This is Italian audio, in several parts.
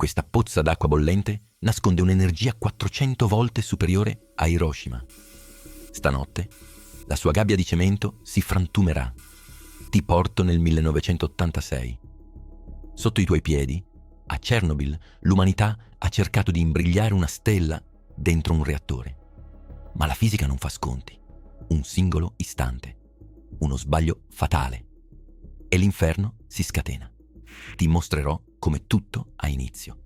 Questa pozza d'acqua bollente nasconde un'energia 400 volte superiore a Hiroshima. Stanotte la sua gabbia di cemento si frantumerà. Ti porto nel 1986. Sotto i tuoi piedi, a Chernobyl, l'umanità ha cercato di imbrigliare una stella dentro un reattore. Ma la fisica non fa sconti. Un singolo istante. Uno sbaglio fatale. E l'inferno si scatena. Ti mostrerò come tutto ha inizio.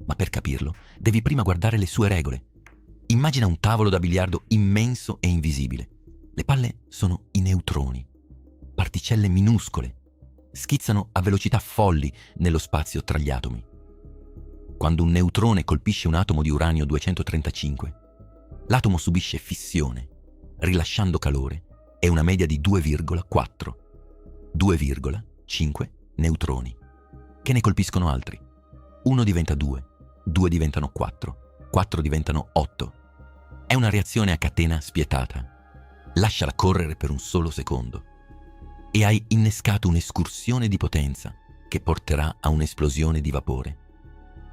Ma per capirlo, devi prima guardare le sue regole. Immagina un tavolo da biliardo immenso e invisibile. Le palle sono i neutroni, particelle minuscole, schizzano a velocità folli nello spazio tra gli atomi. Quando un neutrone colpisce un atomo di uranio 235, l'atomo subisce fissione, rilasciando calore e una media di 2,4, 2,5 neutroni, che ne colpiscono altri. 1 diventa 2, 2 diventano 4, 4 diventano 8. È una reazione a catena spietata. Lasciala correre per un solo secondo e hai innescato un'escursione di potenza che porterà a un'esplosione di vapore,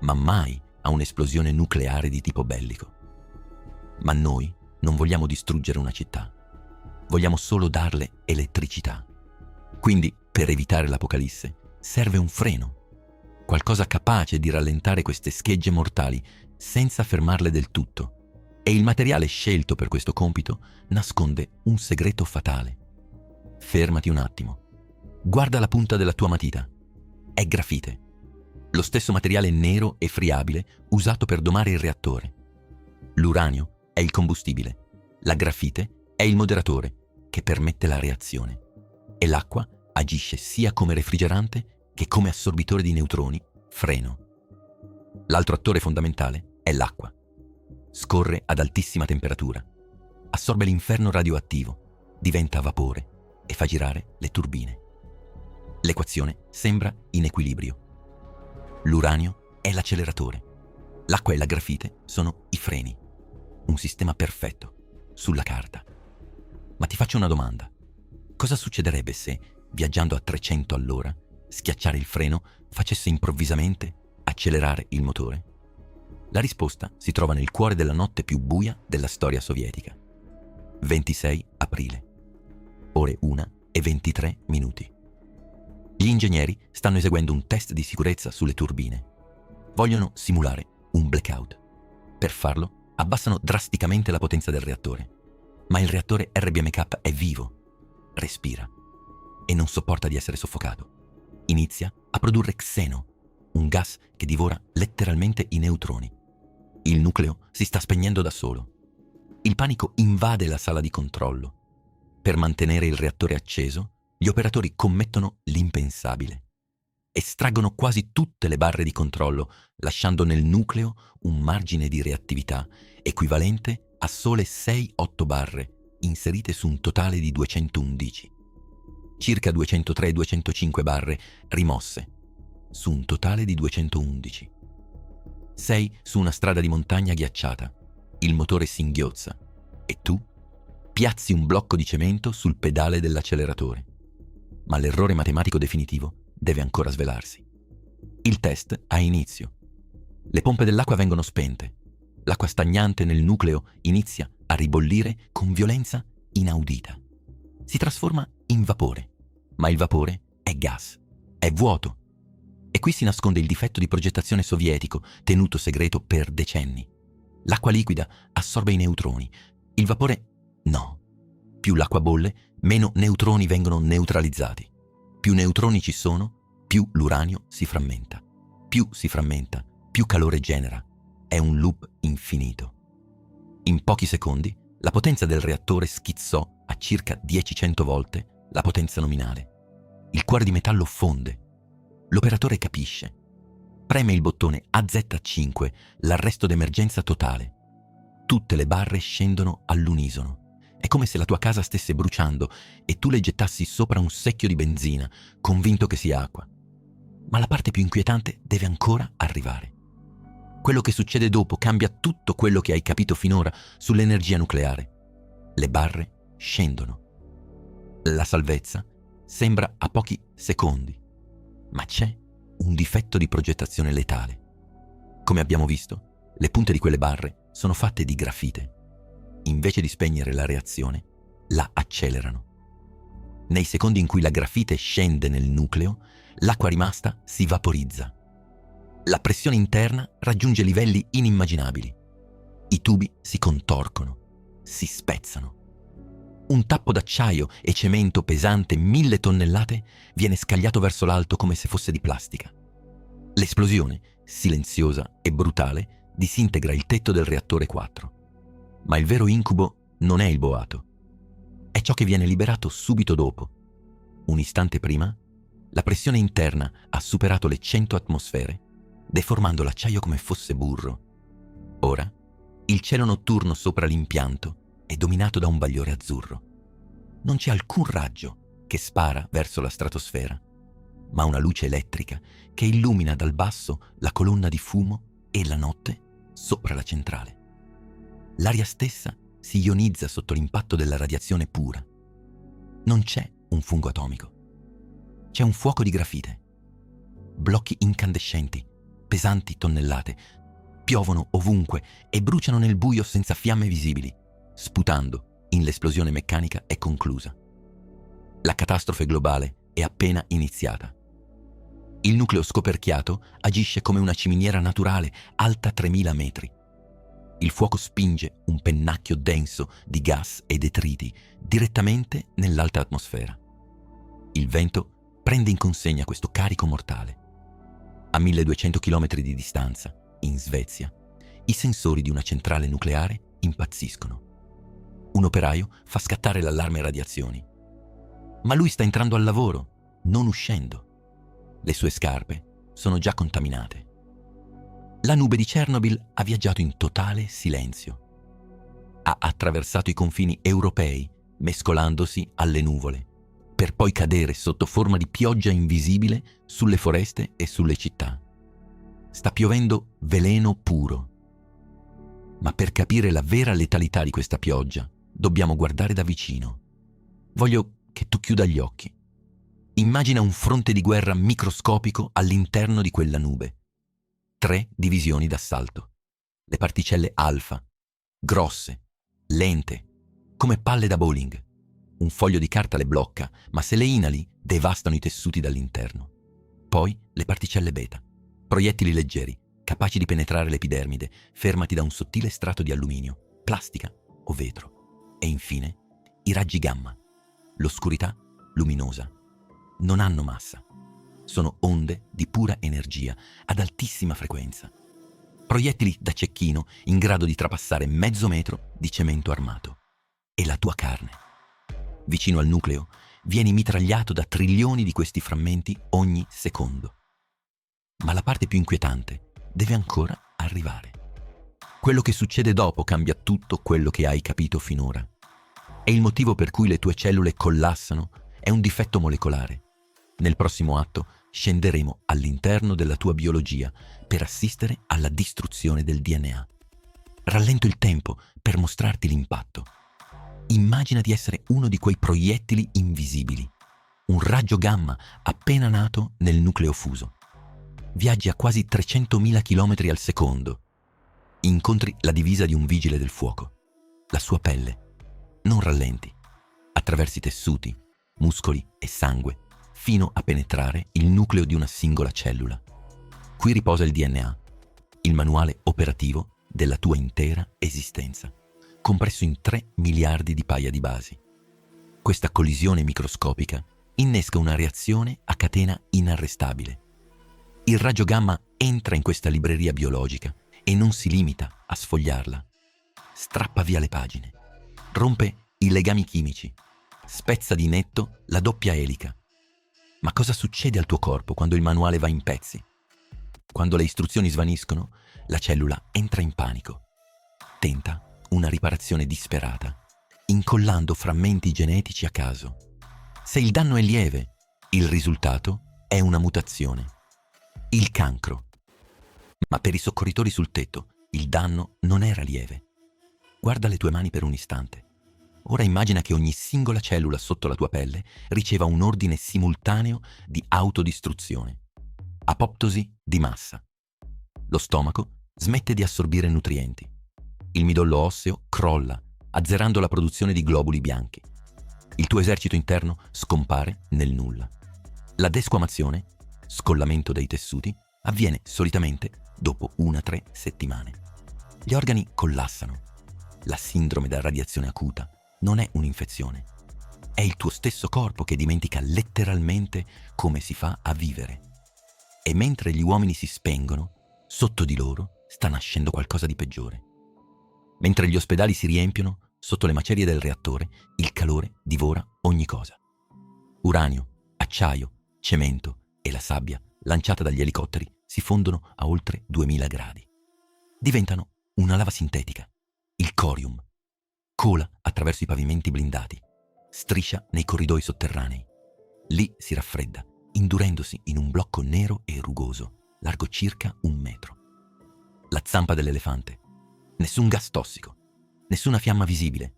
ma mai a un'esplosione nucleare di tipo bellico. Ma noi non vogliamo distruggere una città, vogliamo solo darle elettricità. Quindi, per evitare l'apocalisse, serve un freno, qualcosa capace di rallentare queste schegge mortali senza fermarle del tutto. E il materiale scelto per questo compito nasconde un segreto fatale. Fermati un attimo. Guarda la punta della tua matita. È grafite. Lo stesso materiale nero e friabile usato per domare il reattore. L'uranio è il combustibile. La grafite è il moderatore che permette la reazione. E l'acqua agisce sia come refrigerante che come assorbitore di neutroni, freno. L'altro attore fondamentale è l'acqua. Scorre ad altissima temperatura, assorbe l'inferno radioattivo, diventa vapore e fa girare le turbine. L'equazione sembra in equilibrio. L'uranio è l'acceleratore, l'acqua e la grafite sono i freni. Un sistema perfetto, sulla carta. Ma ti faccio una domanda. Cosa succederebbe se, viaggiando a 300 all'ora, schiacciare il freno facesse improvvisamente accelerare il motore? La risposta si trova nel cuore della notte più buia della storia sovietica. 26 aprile, ore 1:23. Gli ingegneri stanno eseguendo un test di sicurezza sulle turbine. Vogliono simulare un blackout. Per farlo, abbassano drasticamente la potenza del reattore. Ma il reattore RBMK è vivo, respira e non sopporta di essere soffocato. Inizia a produrre xeno, un gas che divora letteralmente i neutroni. Il nucleo si sta spegnendo da solo. Il panico invade la sala di controllo. Per mantenere il reattore acceso, gli operatori commettono l'impensabile. Estraggono quasi tutte le barre di controllo, lasciando nel nucleo un margine di reattività equivalente a sole 6-8 barre, inserite su un totale di 211. Circa 203-205 barre rimosse, su un totale di 211. Sei su una strada di montagna ghiacciata, il motore singhiozza e tu piazzi un blocco di cemento sul pedale dell'acceleratore. Ma l'errore matematico definitivo deve ancora svelarsi. Il test ha inizio. Le pompe dell'acqua vengono spente. L'acqua stagnante nel nucleo inizia a ribollire con violenza inaudita. Si trasforma in vapore, ma il vapore è gas, è vuoto. E qui si nasconde il difetto di progettazione sovietico, tenuto segreto per decenni. L'acqua liquida assorbe i neutroni, il vapore no. Più l'acqua bolle, meno neutroni vengono neutralizzati. Più neutroni ci sono, più l'uranio si frammenta. Più si frammenta, più calore genera. È un loop infinito. In pochi secondi, la potenza del reattore schizzò a circa 10-100 volte la potenza nominale. Il cuore di metallo fonde. L'operatore capisce. Preme il bottone AZ5, l'arresto d'emergenza totale. Tutte le barre scendono all'unisono. È come se la tua casa stesse bruciando e tu le gettassi sopra un secchio di benzina, convinto che sia acqua. Ma la parte più inquietante deve ancora arrivare. Quello che succede dopo cambia tutto quello che hai capito finora sull'energia nucleare. Le barre scendono. La salvezza sembra a pochi secondi. Ma c'è un difetto di progettazione letale. Come abbiamo visto, le punte di quelle barre sono fatte di grafite. Invece di spegnere la reazione, la accelerano. Nei secondi in cui la grafite scende nel nucleo, l'acqua rimasta si vaporizza. La pressione interna raggiunge livelli inimmaginabili. I tubi si contorcono, si spezzano. Un tappo d'acciaio e cemento pesante 1000 tonnellate viene scagliato verso l'alto come se fosse di plastica. L'esplosione, silenziosa e brutale, disintegra il tetto del reattore 4. Ma il vero incubo non è il boato. È ciò che viene liberato subito dopo. Un istante prima, la pressione interna ha superato le 100 atmosfere, deformando l'acciaio come fosse burro. Ora, il cielo notturno sopra l'impianto è dominato da un bagliore azzurro. Non c'è alcun raggio che spara verso la stratosfera, ma una luce elettrica che illumina dal basso la colonna di fumo e la notte sopra la centrale. L'aria stessa si ionizza sotto l'impatto della radiazione pura. Non c'è un fungo atomico. C'è un fuoco di grafite. Blocchi incandescenti, pesanti tonnellate, piovono ovunque e bruciano nel buio senza fiamme visibili, sputando in l'esplosione meccanica è conclusa. La catastrofe globale è appena iniziata. Il nucleo scoperchiato agisce come una ciminiera naturale alta 3000 metri. Il fuoco spinge un pennacchio denso di gas e detriti direttamente nell'alta atmosfera. Il vento prende in consegna questo carico mortale. A 1200 km di distanza, in Svezia, i sensori di una centrale nucleare impazziscono. Un operaio fa scattare l'allarme radiazioni. Ma lui sta entrando al lavoro, non uscendo. Le sue scarpe sono già contaminate. La nube di Chernobyl ha viaggiato in totale silenzio. Ha attraversato i confini europei, mescolandosi alle nuvole, per poi cadere sotto forma di pioggia invisibile sulle foreste e sulle città. Sta piovendo veleno puro. Ma per capire la vera letalità di questa pioggia, dobbiamo guardare da vicino. Voglio che tu chiuda gli occhi. Immagina un fronte di guerra microscopico all'interno di quella nube. 3 divisioni d'assalto. Le particelle alfa, grosse, lente, come palle da bowling. Un foglio di carta le blocca, ma se le inali devastano i tessuti dall'interno. Poi le particelle beta, proiettili leggeri, capaci di penetrare l'epidermide, fermati da un sottile strato di alluminio, plastica o vetro. E infine i raggi gamma, l'oscurità luminosa. Non hanno massa. Sono onde di pura energia ad altissima frequenza. Proiettili da cecchino in grado di trapassare mezzo metro di cemento armato. E la tua carne. Vicino al nucleo vieni mitragliato da trilioni di questi frammenti ogni secondo. Ma la parte più inquietante deve ancora arrivare. Quello che succede dopo cambia tutto quello che hai capito finora. E il motivo per cui le tue cellule collassano è un difetto molecolare. Nel prossimo atto scenderemo all'interno della tua biologia per assistere alla distruzione del DNA. Rallento il tempo per mostrarti l'impatto. Immagina di essere uno di quei proiettili invisibili, un raggio gamma appena nato nel nucleo fuso. Viaggi a quasi 300.000 km al secondo. Incontri la divisa di un vigile del fuoco, la sua pelle. Non rallenti. Attraversi tessuti, muscoli e sangue, fino a penetrare il nucleo di una singola cellula. Qui riposa il DNA, il manuale operativo della tua intera esistenza, compresso in 3 miliardi di paia di basi. Questa collisione microscopica innesca una reazione a catena inarrestabile. Il raggio gamma entra in questa libreria biologica e non si limita a sfogliarla. Strappa via le pagine, rompe i legami chimici, spezza di netto la doppia elica. Ma cosa succede al tuo corpo quando il manuale va in pezzi? Quando le istruzioni svaniscono, la cellula entra in panico. Tenta una riparazione disperata, incollando frammenti genetici a caso. Se il danno è lieve, il risultato è una mutazione. Il cancro. Ma per i soccorritori sul tetto, il danno non era lieve. Guarda le tue mani per un istante. Ora immagina che ogni singola cellula sotto la tua pelle riceva un ordine simultaneo di autodistruzione. Apoptosi di massa. Lo stomaco smette di assorbire nutrienti. Il midollo osseo crolla, azzerando la produzione di globuli bianchi. Il tuo esercito interno scompare nel nulla. La desquamazione, scollamento dei tessuti, avviene solitamente dopo 1-3 settimane. Gli organi collassano. La sindrome da radiazione acuta non è un'infezione. È il tuo stesso corpo che dimentica letteralmente come si fa a vivere. E mentre gli uomini si spengono, sotto di loro sta nascendo qualcosa di peggiore. Mentre gli ospedali si riempiono, sotto le macerie del reattore, il calore divora ogni cosa. Uranio, acciaio, cemento e la sabbia lanciata dagli elicotteri si fondono a oltre 2000 gradi. Diventano una lava sintetica, il corium. Cola attraverso i pavimenti blindati, striscia nei corridoi sotterranei. Lì si raffredda, indurendosi in un blocco nero e rugoso, largo circa 1 metro. La zampa dell'elefante. Nessun gas tossico, nessuna fiamma visibile.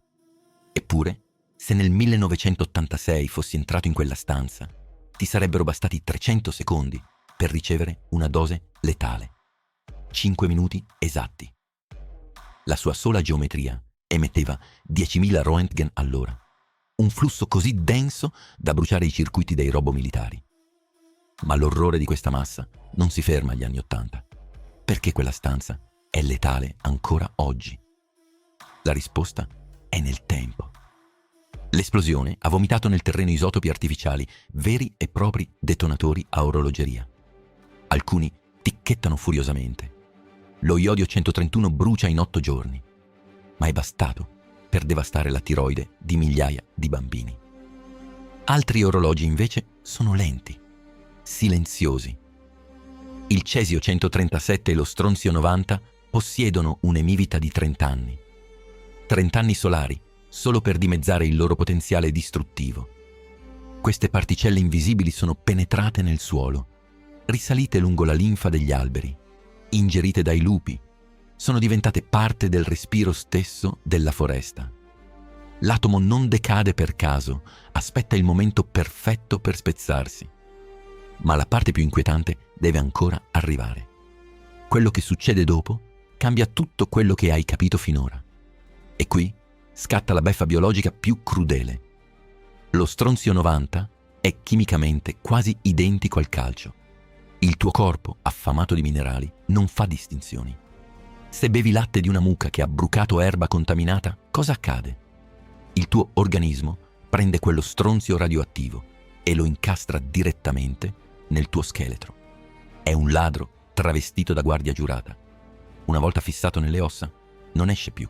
Eppure, se nel 1986 fossi entrato in quella stanza, ti sarebbero bastati 300 secondi per ricevere una dose letale. 5 minuti esatti. La sua sola geometria emetteva 10.000 Roentgen all'ora, un flusso così denso da bruciare i circuiti dei robomilitari. Ma l'orrore di questa massa non si ferma agli anni '80, perché quella stanza è letale ancora oggi. La risposta è nel tempo. L'esplosione ha vomitato nel terreno isotopi artificiali, veri e propri detonatori a orologeria. Alcuni ticchettano furiosamente. Lo iodio 131 brucia in 8 giorni, ma è bastato per devastare la tiroide di migliaia di bambini. Altri orologi invece sono lenti, silenziosi. Il cesio 137 e lo stronzio 90 possiedono un'emivita di 30 anni. 30 anni solari, solo per dimezzare il loro potenziale distruttivo. Queste particelle invisibili sono penetrate nel suolo, risalite lungo la linfa degli alberi, ingerite dai lupi, sono diventate parte del respiro stesso della foresta. L'atomo non decade per caso, aspetta il momento perfetto per spezzarsi. Ma la parte più inquietante deve ancora arrivare. Quello che succede dopo cambia tutto quello che hai capito finora. E qui scatta la beffa biologica più crudele. Lo stronzio 90 è chimicamente quasi identico al calcio. Il tuo corpo, affamato di minerali, non fa distinzioni. Se bevi latte di una mucca che ha brucato erba contaminata, cosa accade? Il tuo organismo prende quello stronzio radioattivo e lo incastra direttamente nel tuo scheletro. È un ladro travestito da guardia giurata. Una volta fissato nelle ossa, non esce più.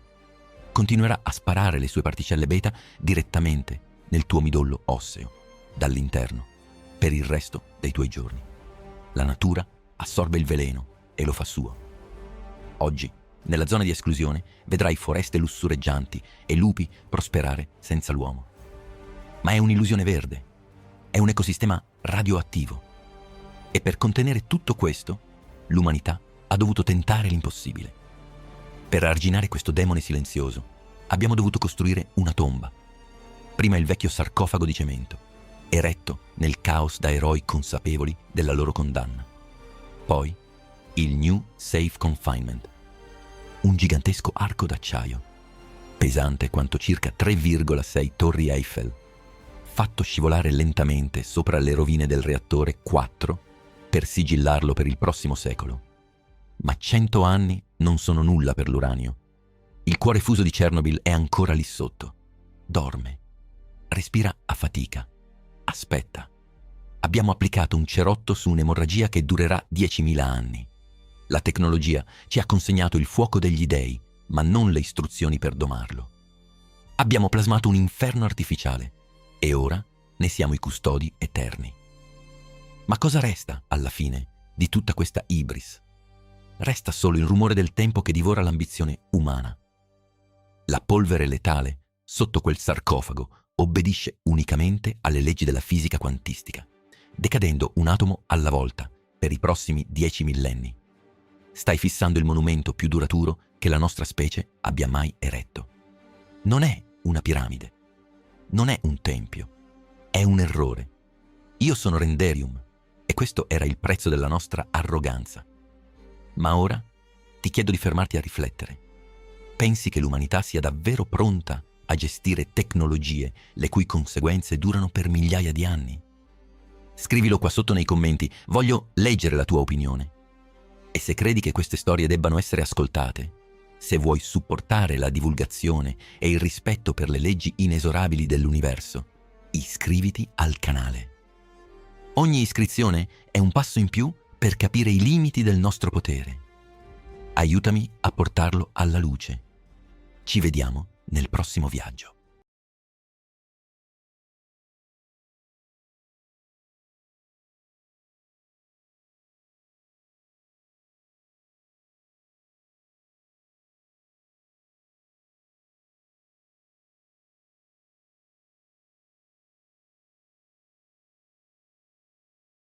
Continuerà a sparare le sue particelle beta direttamente nel tuo midollo osseo, dall'interno, per il resto dei tuoi giorni. La natura assorbe il veleno e lo fa suo. Oggi, nella zona di esclusione, vedrai foreste lussureggianti e lupi prosperare senza l'uomo. Ma è un'illusione verde, è un ecosistema radioattivo. E per contenere tutto questo, l'umanità ha dovuto tentare l'impossibile. Per arginare questo demone silenzioso, abbiamo dovuto costruire una tomba. Prima il vecchio sarcofago di cemento, eretto nel caos da eroi consapevoli della loro condanna. Poi il New Safe Confinement, un gigantesco arco d'acciaio, pesante quanto circa 3,6 torri Eiffel, fatto scivolare lentamente sopra le rovine del reattore 4 per sigillarlo per il prossimo secolo. Ma 100 anni non sono nulla per l'uranio. Il cuore fuso di Chernobyl è ancora lì sotto. Dorme. Respira a fatica. Aspetta. Abbiamo applicato un cerotto su un'emorragia che durerà 10.000 anni. La tecnologia ci ha consegnato il fuoco degli dei, ma non le istruzioni per domarlo. Abbiamo plasmato un inferno artificiale e ora ne siamo i custodi eterni. Ma cosa resta, alla fine, di tutta questa ibris? Resta solo il rumore del tempo che divora l'ambizione umana. La polvere letale, sotto quel sarcofago, obbedisce unicamente alle leggi della fisica quantistica, decadendo un atomo alla volta per i prossimi 10 millenni. Stai fissando il monumento più duraturo che la nostra specie abbia mai eretto. Non è una piramide, non è un tempio, è un errore. Io sono Renderium e questo era il prezzo della nostra arroganza. Ma ora ti chiedo di fermarti a riflettere. Pensi che l'umanità sia davvero pronta a gestire tecnologie le cui conseguenze durano per migliaia di anni? Scrivilo qua sotto nei commenti, voglio leggere la tua opinione. E se credi che queste storie debbano essere ascoltate, se vuoi supportare la divulgazione e il rispetto per le leggi inesorabili dell'universo, iscriviti al canale. Ogni iscrizione è un passo in più per capire i limiti del nostro potere. Aiutami a portarlo alla luce. Ci vediamo nel prossimo viaggio.